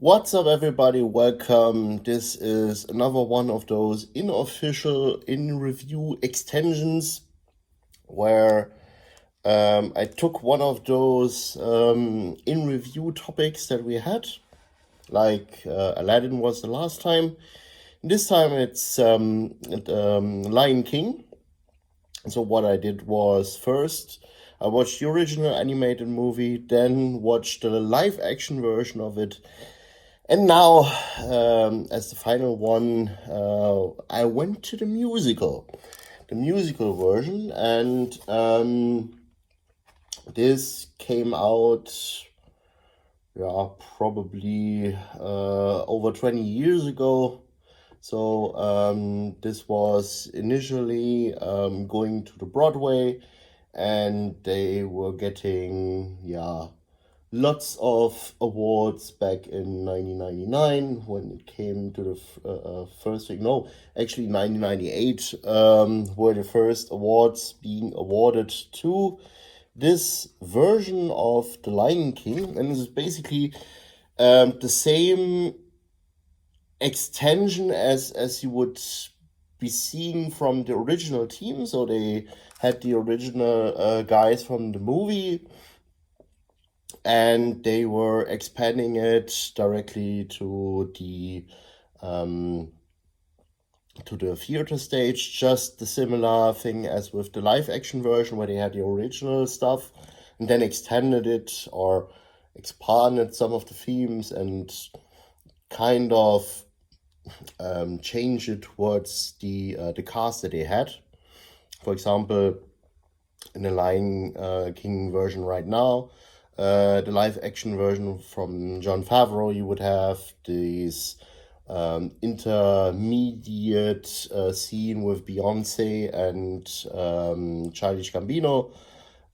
What's up, everybody? Welcome. This is another one of those unofficial in review extensions where I took one of those in review topics that we had, like Aladdin was the last time. This time it's Lion King. So, what I did was first I watched the original animated movie, then watched the live action version of it. And now, as the final one, I went to the musical version, and this came out, yeah, probably over 20 years ago. So this was initially going to the Broadway, and they were getting, yeah, lots of awards back in 1999 when it came to the first thing. No, actually 1998 were the first awards being awarded to this version of The Lion King. And this is basically the same extension as you would be seeing from the original team. So they had the original guys from the movie, and they were expanding it directly to the theater stage. Just the similar thing as with the live action version, where they had the original stuff and then extended it or expanded some of the themes and kind of change it towards the cast that they had. For example, in the Lion King version right now, the live action version from Jon Favreau, you would have this intermediate scene with Beyonce and Childish Gambino.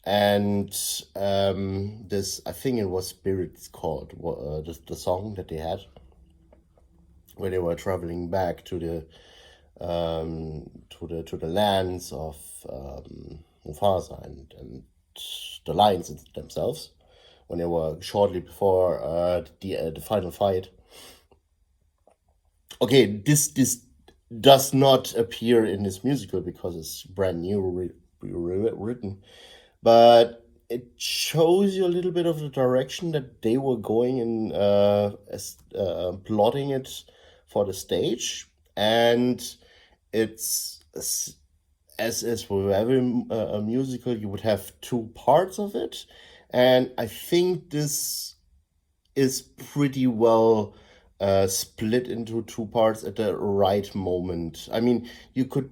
And this, I think it was Spirits called, the song that they had, where they were traveling back to the lands of Mufasa and the lions themselves, when they were shortly before the final fight. Okay, this does not appear in this musical because it's brand new, written, but it shows you a little bit of the direction that they were going in, as plotting it for the stage. And it's as with every musical, you would have two parts of it, and I think this is pretty well split into two parts at the right moment. I mean,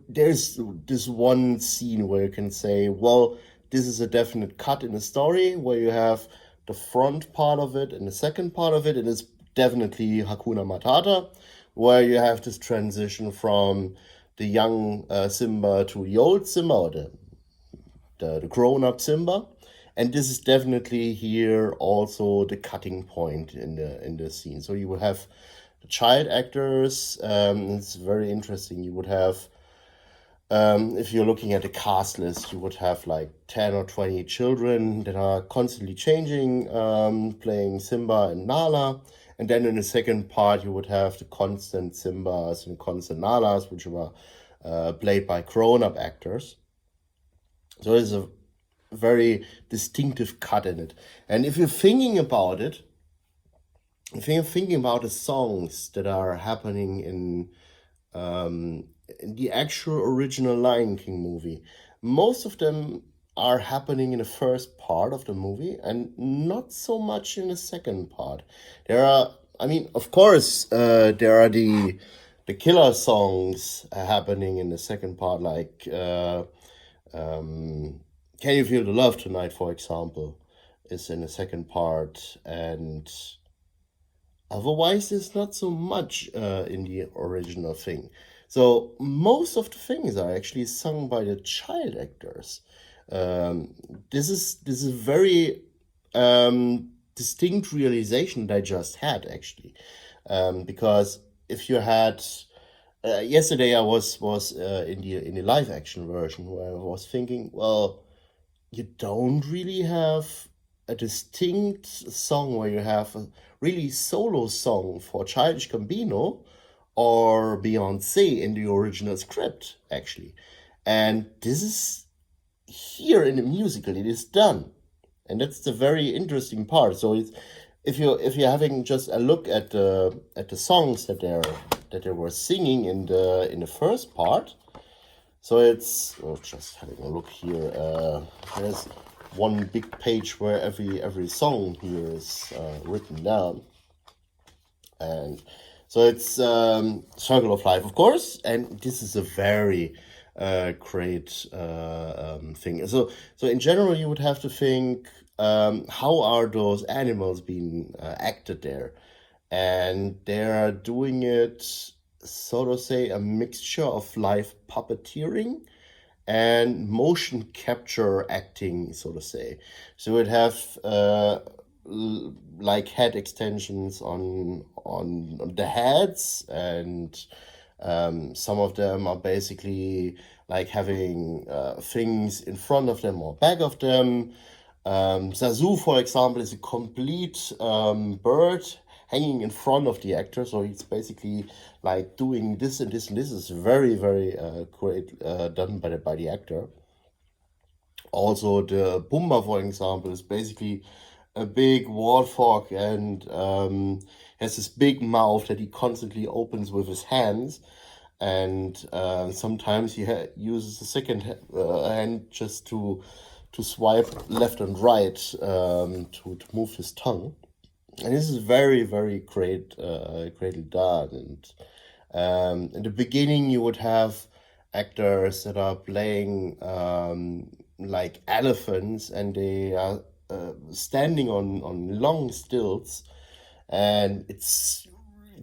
there's this one scene where you can say, well, this is a definite cut in the story, where you have the front part of it and the second part of it, and it's definitely Hakuna Matata, where you have this transition from the young Simba to the old Simba, or the grown-up Simba. And this is definitely here also the cutting point in the scene. So you would have the child actors. It's very interesting. You would have, if you're looking at the cast list, you would have like 10 or 20 children that are constantly changing, playing Simba and Nala. And then in the second part, you would have the constant Simbas and constant Nalas, which were played by grown-up actors. So it's a very distinctive cut in it. And if you're thinking about it, if you're thinking about the songs that are happening in the actual original Lion King movie, most of them are happening in the first part of the movie and not so much in the second part. There are, I mean, of course, there are the killer songs happening in the second part, like Can You Feel the Love Tonight, for example, is in the second part, and otherwise there's not so much in the original thing. So most of the things are actually sung by the child actors. This is very distinct realization that I just had, actually, because if you had yesterday, I was in the live action version, where I was thinking, well, you don't really have a distinct song where you have a really solo song for Childish Gambino or Beyonce in the original script, actually. And this is here in the musical, it is done. And that's the very interesting part. So it's, if you're having just a look at the songs that they were singing in the first part, so it's just having a look here. There's one big page where every song here is written down, and so it's Circle of Life, of course, and this is a very great thing. So in general, you would have to think, how are those animals being acted there, and they're doing it, so to say, a mixture of live puppeteering and motion capture acting, so to say. So it have like head extensions on the heads, and some of them are basically like having things in front of them or back of them. Zazu, for example, is a complete bird hanging in front of the actor, so he's basically like doing this and this and this. Is very very great done by the actor. Also, the Pumba, for example, is basically a big warthog and has this big mouth that he constantly opens with his hands, and sometimes he uses a second hand just to swipe left and right to move his tongue. And this is very very greatly done. And in the beginning, you would have actors that are playing like elephants, and they are standing on long stilts, and it's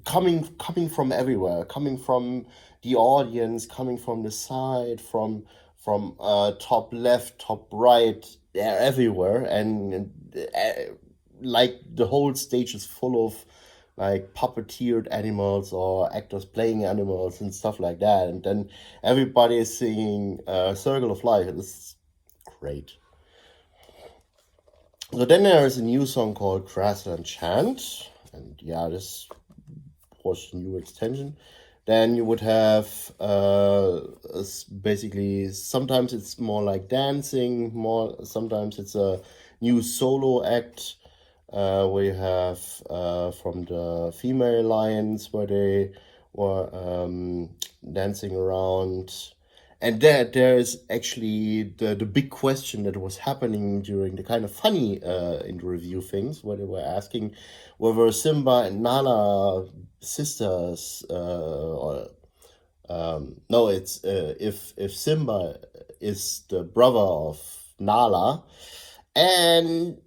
coming from everywhere, coming from the audience, coming from the side, from top left, top right, they're everywhere, and like the whole stage is full of like puppeteered animals or actors playing animals and stuff like that, and then everybody is singing Circle of Life. It's great. So then there is a new song called Grassland Chant, and yeah, this was a new extension. Then you would have basically, sometimes it's more like dancing, sometimes it's a new solo act where you have from the female lions where they were dancing around. And there is actually the big question that was happening during the kind of funny interview things, where they were asking whether Simba and Nala sisters, or no, it's if Simba is the brother of Nala, and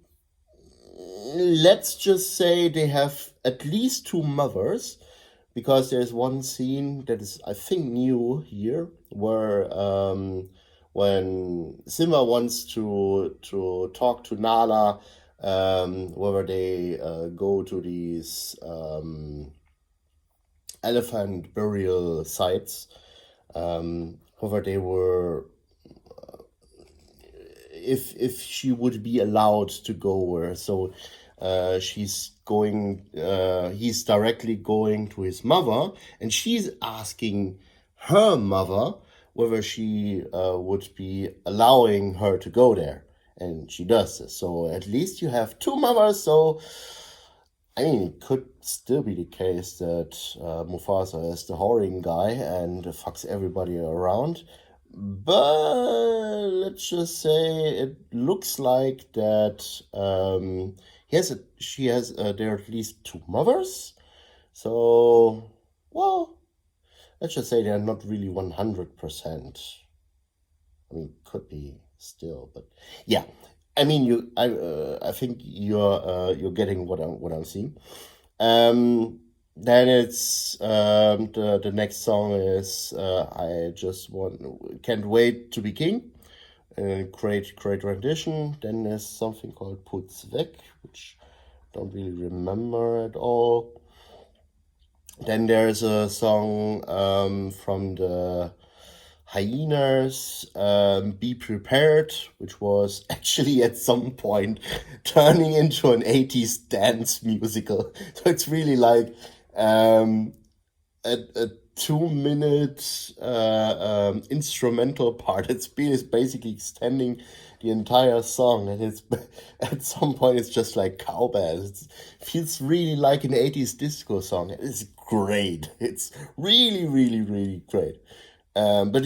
let's just say they have at least two mothers, because there's one scene that is, I think, new here, where when Simba wants to talk to Nala, whether they go to these elephant burial sites, whether they were, if she would be allowed to go there. So he's directly going to his mother, and she's asking her mother whether she would be allowing her to go there, and she does this. So at least you have two mothers. So I mean, it could still be the case that Mufasa is the whoring guy and fucks everybody around. But let's just say it looks like that she has there are at least two mothers. So, well, let's just say they're not really 100%. I mean, could be still, but yeah. I mean, I think you're getting what I'm seeing. Then it's the next song is I just can't wait to be king. Great rendition. Then there's something called Putz Weg, which I don't really remember at all. Then there's a song from the hyenas, Be Prepared, which was actually at some point turning into an 80s dance musical. So it's really like a 2 minute instrumental part. It's basically extending the entire song, and it's at some point it's just like cowbells. It feels really like an 80s disco song. It's great. It's really, really, really great. But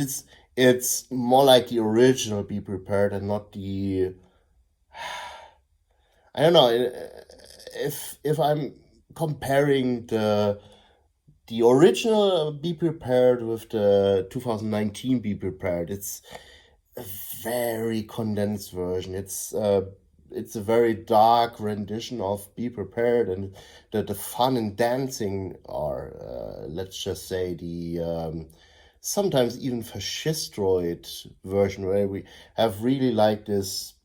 it's more like the original Be Prepared and not the, I don't know, if I'm comparing the original Be Prepared with the 2019 Be Prepared. It's a very condensed version. It's a very dark rendition of Be Prepared, and the fun and dancing are, let's just say, the sometimes even fascistroid version, where we have really like this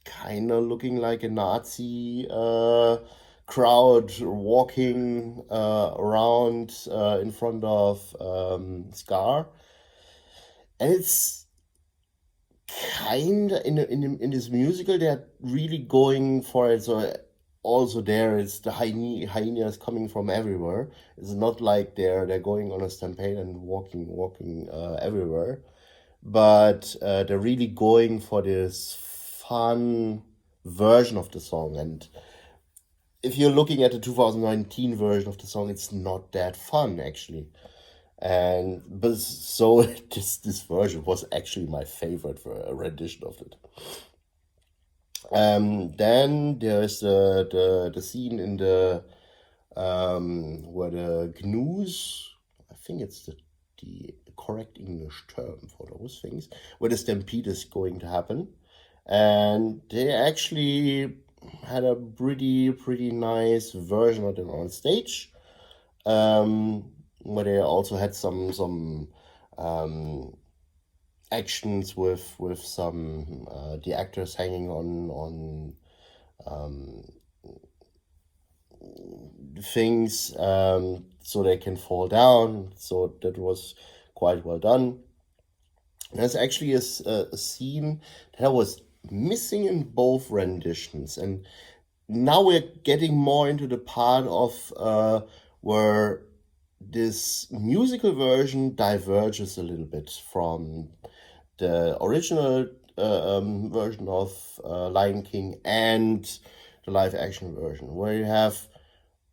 kind of looking like a Nazi crowd walking around in front of Scar, and it's kind of in this musical they're really going for it. So also there is the hyenas coming from everywhere. It's not like they're going on a stampede and walking everywhere, but they're really going for this fun version of the song. And if you're looking at the 2019 version of the song, it's not that fun actually. And but so this version was actually my favorite for a rendition of it. Then there's the scene in the where the gnus, I think it's the correct English term for those things, where the stampede is going to happen, and they actually had a pretty nice version of it on stage, where they also had some actions with some the actors hanging on things, so they can fall down. So that was quite well done. There's actually a scene that was missing in both renditions, and now we're getting more into the part of where this musical version diverges a little bit from the original version of Lion King and the live action version, where you have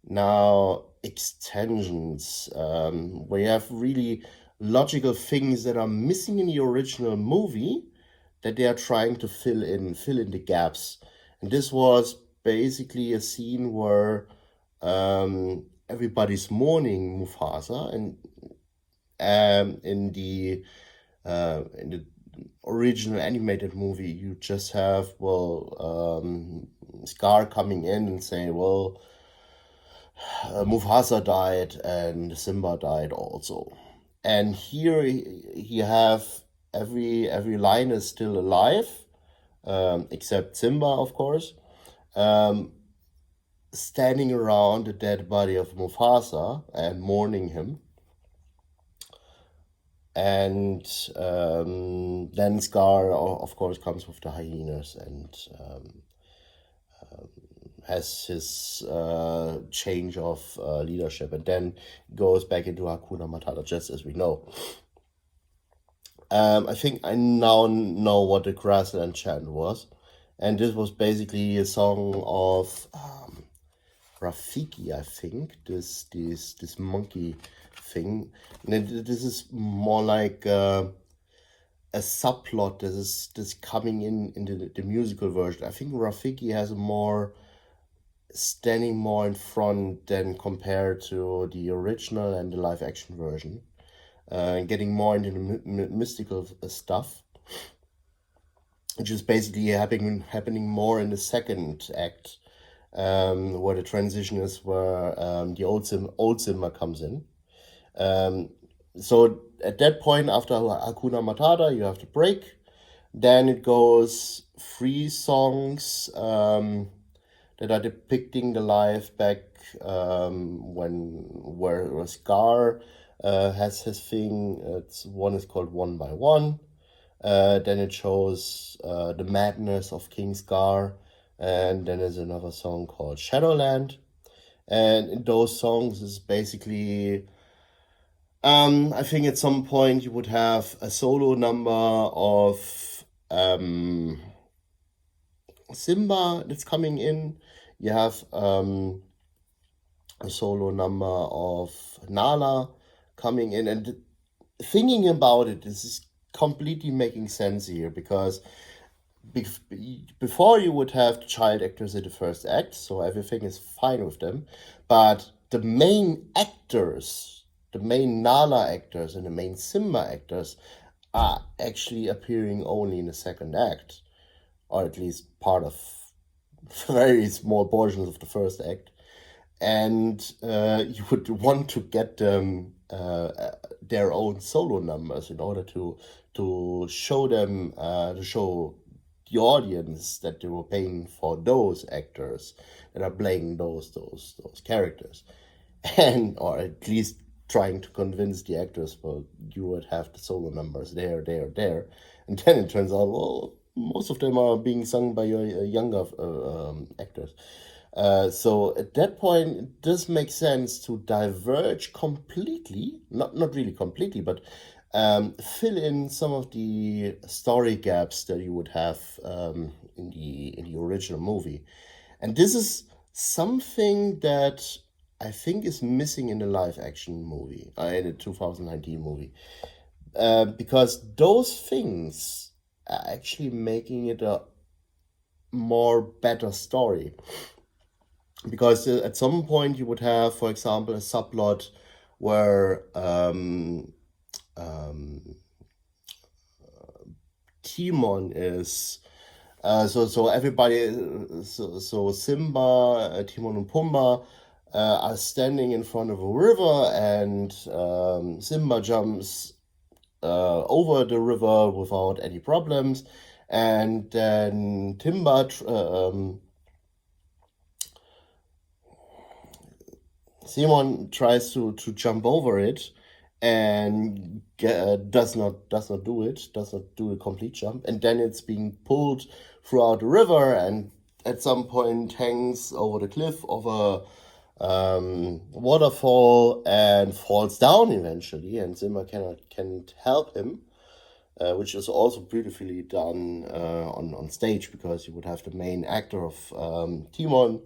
now extensions, where you have really logical things that are missing in the original movie that they are trying to fill in the gaps. And this was basically a scene where everybody's mourning Mufasa, and in the original animated movie, you just have Scar coming in and saying, well, Mufasa died and Simba died also. And here you have every line is still alive, except Simba, of course, standing around the dead body of Mufasa and mourning him. And then Scar, of course, comes with the hyenas and has his change of leadership, and then goes back into Hakuna Matata, just as we know. I think I now know what the Grassland chant was, and this was basically a song of Rafiki, I think, this monkey thing. And this is more like a subplot that is coming in the musical version. I think Rafiki has a more standing more in front than compared to the original and the live action version, getting more into the mystical stuff, which is basically happening more in the second act, where the transition is where the old Simba comes in. So at that point, after Hakuna Matata, you have the break. Then it goes 3 songs that are depicting the life back where Scar has his thing. One is called One by One. Then it shows the madness of King Scar, and then there's another song called Shadowland. And in those songs is basically, I think at some point you would have a solo number of Simba that's coming in. You have a solo number of Nala coming in, and thinking about it, this is completely making sense here because before you would have child actors in the first act, so everything is fine with them, but the main actors, the main Nala actors and the main Simba actors are actually appearing only in the second act, or at least part of very small portions of the first act. And you would want to get them their own solo numbers in order to show them to show the audience that they were paying for those actors that are playing those characters, and or at least trying to convince the actors, well, you would have the solo numbers there, and then it turns out, well, most of them are being sung by your younger actors. So at that point, it does make sense to diverge completely, not really completely, but fill in some of the story gaps that you would have in the original movie. And this is something that I think is missing in the live action movie, in the 2019 movie, because those things are actually making it a more better story. Because at some point you would have, for example, a subplot where Timon is so everybody, so Simba, Timon and Pumbaa are standing in front of a river, and Simba jumps over the river without any problems, and then Simon tries to jump over it and does not do a complete jump, and then it's being pulled throughout the river, and at some point hangs over the cliff of a waterfall and falls down eventually, and Simba can't help him, which is also beautifully done on stage, because you would have the main actor of Timon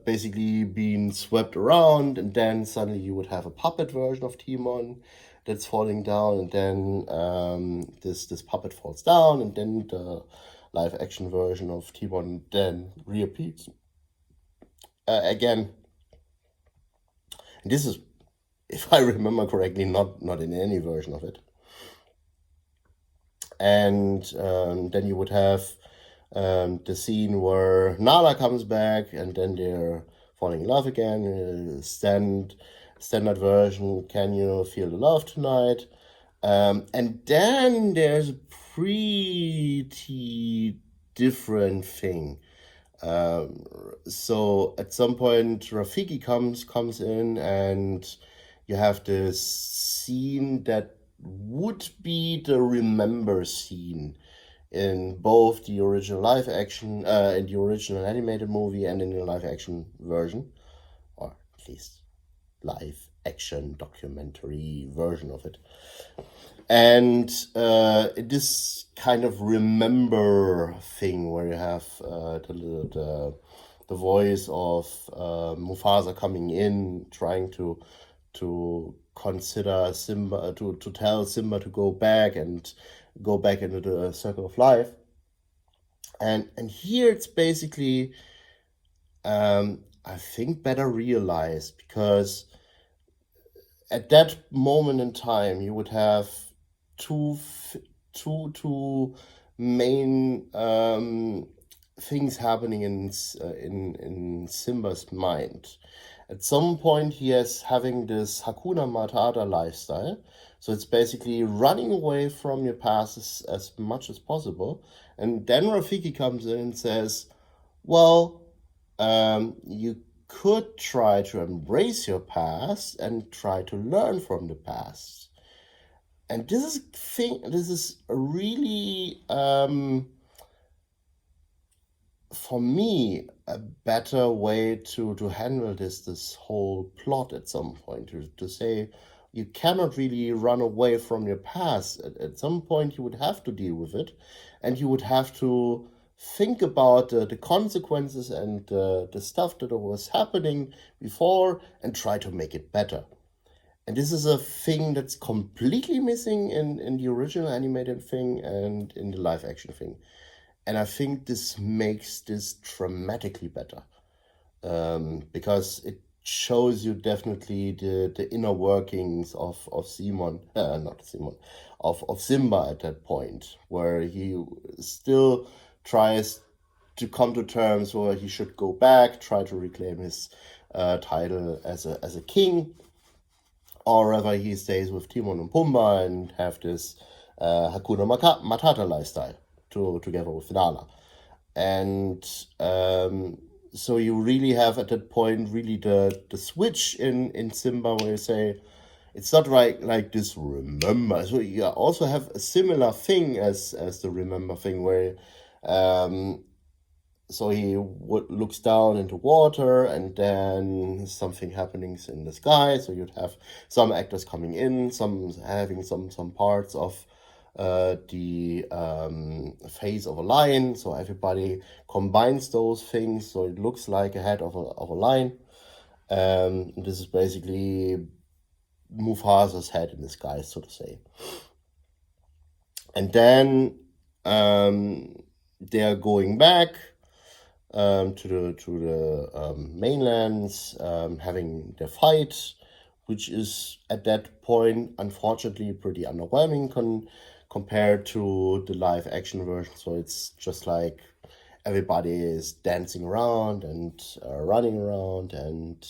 basically being swept around, and then suddenly you would have a puppet version of Timon that's falling down, and then this puppet falls down, and then the live action version of Timon then reappears again. And this is, if I remember correctly, not in any version of it. And then you would have the scene where Nala comes back, and then they're falling in love again. Standard version, Can You Feel the Love Tonight? And then there's a pretty different thing. So at some point, Rafiki comes in, and you have this scene that would be the Remember scene in both the original live action, in the original animated movie, and in the live action version, or at least live action documentary version of it. And this kind of remember thing where you have the voice of Mufasa coming in, trying to consider Simba, to tell Simba to go back into the circle of life. And here it's basically, I think, better realized, because at that moment in time you would have two main things happening in Simba's mind. At some point, he is having this Hakuna Matata lifestyle. So it's basically running away from your past as much as possible. And then Rafiki comes in and says, well, you could try to embrace your past and try to learn from the past. And this is a really for me a better way to handle this whole plot at some point, to say you cannot really run away from your past. At some point you would have to deal with it, and you would have to think about the consequences and the stuff that was happening before and try to make it better. And this is a thing that's completely missing in the original animated thing and in the live action thing. And I think this makes this dramatically better, because it shows you definitely the inner workings of Simon, not Simon, of Simba at that point, where he still tries to come to terms where he should go back, try to reclaim his title as a king, or whether he stays with Timon and Pumbaa and have this Hakuna Matata lifestyle together with Nala. And so you really have at that point really the switch in Simba, where you say it's not like this remember. So you also have a similar thing as the remember thing, where so he looks down into water, and then something happenings in the sky. So you'd have some actors coming in, some having some parts of the face of a lion. So everybody combines those things, so it looks like a head of a lion. This is basically Mufasa's head in the sky, so to say. And then they're going back to the mainlands, having their fight, which is at that point unfortunately pretty underwhelming compared to the live action version. So it's just like everybody is dancing around and running around, and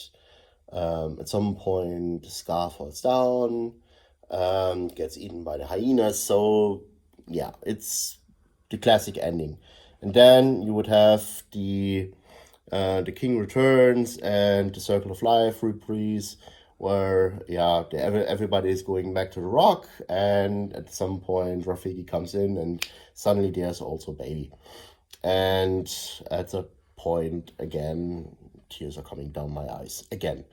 at some point Scar falls down, gets eaten by the hyenas. So yeah, it's the classic ending. And then you would have the king returns and the circle of life reprise, where everybody is going back to the rock, and at some point Rafiki comes in, and suddenly there's also a baby. And at that point again, tears are coming down my eyes again.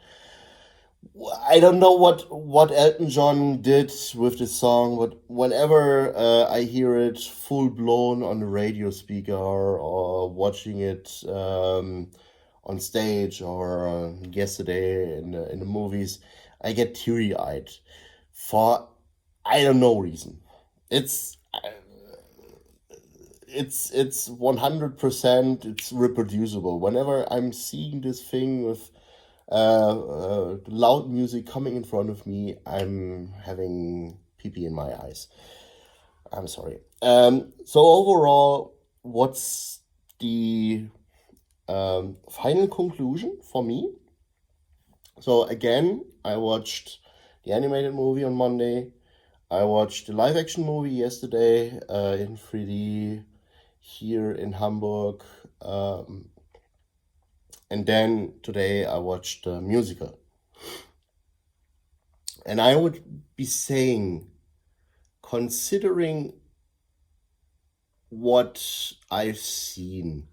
I don't know what Elton John did with this song, but whenever I hear it full blown on the radio speaker, or watching it on stage, or yesterday in the movies, I get teary eyed for I don't know reason. It's 100%. It's reproducible. Whenever I'm seeing this thing with loud music coming in front of me, I'm having pee in my eyes. I'm sorry. So overall, what's the final conclusion for me? So again, I watched the animated movie on Monday. I watched the live action movie yesterday in 3D here in Hamburg. And then today I watched the musical. And I would be saying, considering what I've seen.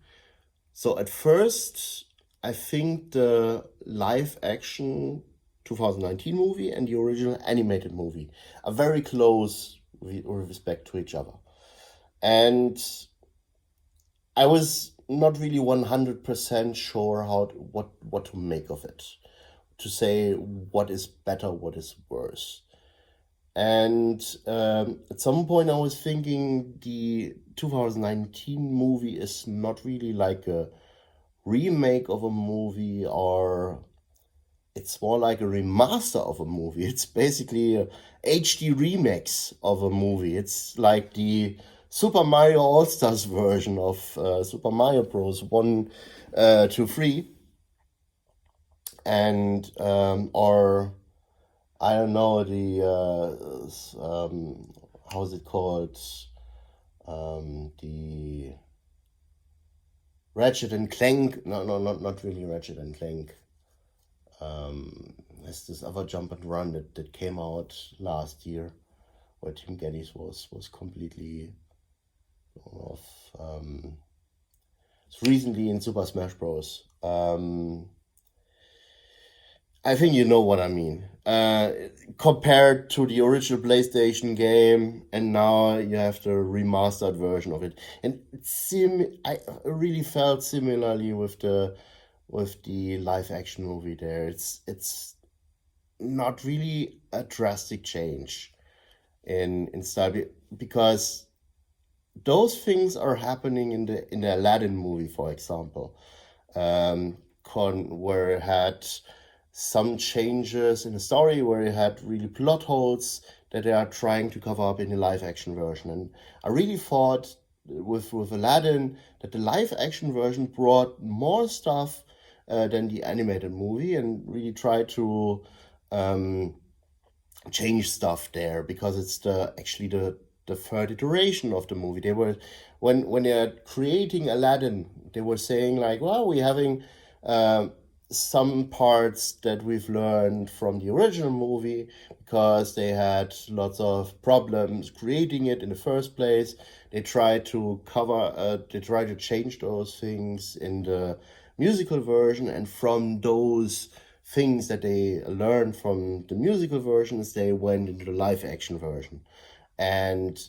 So at first, I think the live action 2019 movie and the original animated movie are very close with respect to each other. And I was not really 100% sure what to make of it, to say what is better, what is worse. And at some point I was thinking the 2019 movie is not really like a remake of a movie, or it's more like a remaster of a movie. It's basically a HD remix of a movie. It's like the Super Mario All-Stars version of Super Mario Bros. 1, 2, 3. And, or, I don't know, the, how is it called? The Ratchet and Clank. No, not really Ratchet and Clank. There's this other jump and run that came out last year, where Tim Geddes was completely off. It's recently in Super Smash Bros. I think you know what I mean. Compared to the original PlayStation game, and now you have the remastered version of it, and I really felt similarly with the live action movie. There, it's not really a drastic change in style, because those things are happening in the Aladdin movie, for example, where it had some changes in the story, where it had really plot holes that they are trying to cover up in the live action version. And I really thought with Aladdin that the live action version brought more stuff than the animated movie, and really tried to um, change stuff there, because it's the third iteration of the movie. They were when they're creating Aladdin, they were saying like, well, we're having um some parts that we've learned from the original movie, because they had lots of problems creating it in the first place. They try to change those things in the musical version, and from those things that they learned from the musical versions, they went into the live action version. And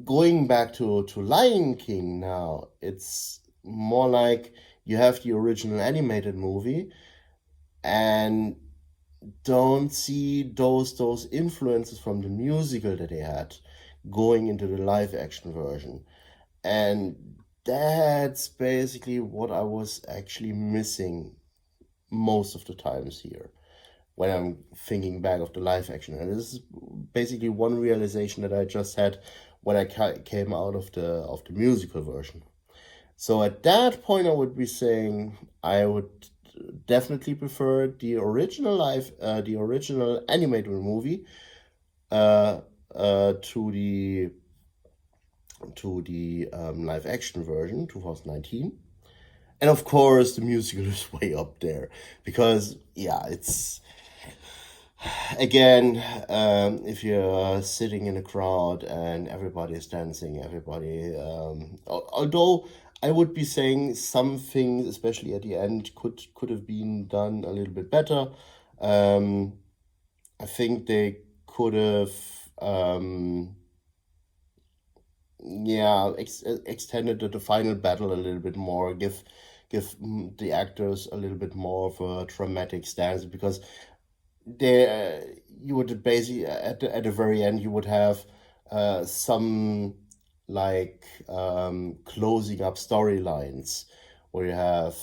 going back to Lion King now, it's more like you have the original animated movie, and don't see those influences from the musical that they had going into the live action version. And that's basically what I was actually missing most of the times here, when I'm thinking back of the live action. And this is basically one realization that I just had when I came out of the musical version. So at that point, I would be saying I would definitely prefer the original animated movie, uh, to the live action version, 2019. And of course, the musical is way up there, because yeah, it's again, if you're sitting in a crowd and everybody is dancing, although I would be saying some things, especially at the end, could have been done a little bit better. Um, I think they could have, yeah, extended the final battle a little bit more, give the actors a little bit more of a dramatic stance, because there you would basically at the very end you would have some like closing up storylines, where you have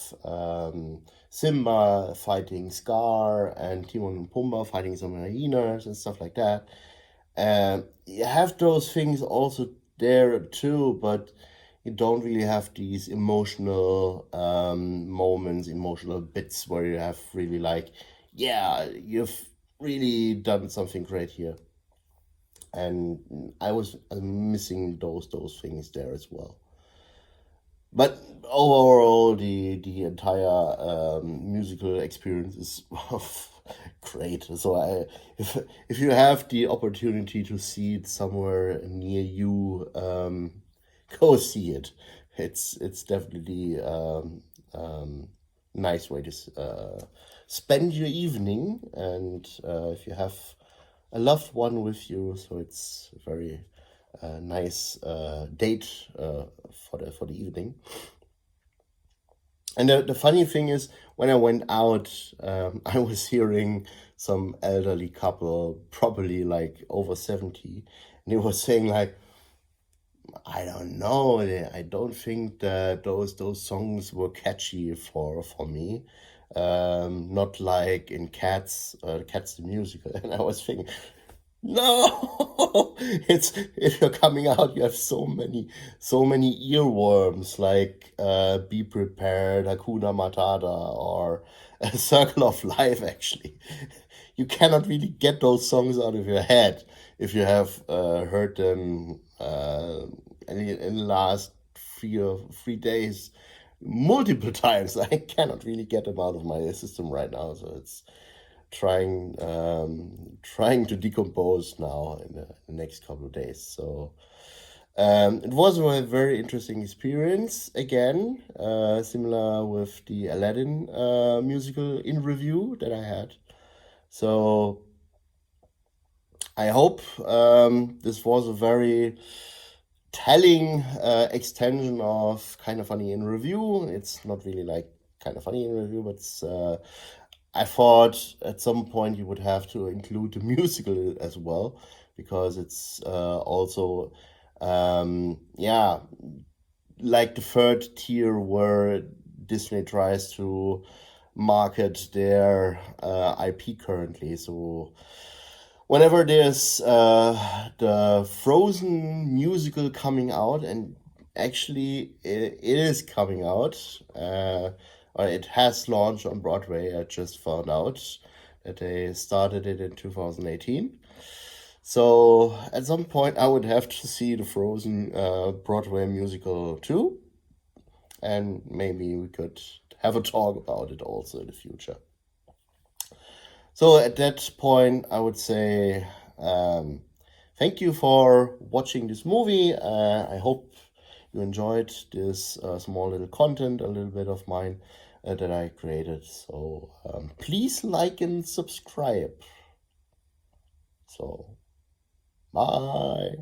Simba fighting Scar, and Timon and Pumbaa fighting some hyenas and stuff like that. You have those things also there too, but you don't really have these emotional moments, emotional bits, where you have really like, yeah, you've really done something great here. And I was missing those things there as well. But overall, the entire musical experience is great. So if you have the opportunity to see it somewhere near you, go see it. It's definitely nice way to spend your evening, and if you have a loved one with you, so it's a very nice date for the evening. And the funny thing is, when I went out, I was hearing some elderly couple, probably like over 70, and they were saying like, I don't know, I don't think that those songs were catchy for me. Not like in Cats the musical. And I was thinking, no, it's if you're coming out, you have so many earworms, like Be Prepared, Hakuna Matata, or A Circle of Life. Actually, you cannot really get those songs out of your head if you have heard them in the last 3 days. multiple times. I cannot really get them out of my system right now, so it's trying to decompose now in the next couple of days. So it was a very interesting experience again, similar with the Aladdin musical in review that I had. So I hope this was a very telling extension of Kind of Funny in Review. It's not really like Kind of Funny in Review, but I thought at some point you would have to include the musical as well, because it's also, yeah, like the third tier where Disney tries to market their IP currently. So whenever there's the Frozen musical coming out, and actually it is coming out, or it has launched on Broadway. I just found out that they started it in 2018. So at some point, I would have to see the Frozen Broadway musical too, and maybe we could have a talk about it also in the future. So at that point, I would say thank you for watching this movie. I hope you enjoyed this small little content, a little bit of mine that I created. So please like and subscribe. So bye.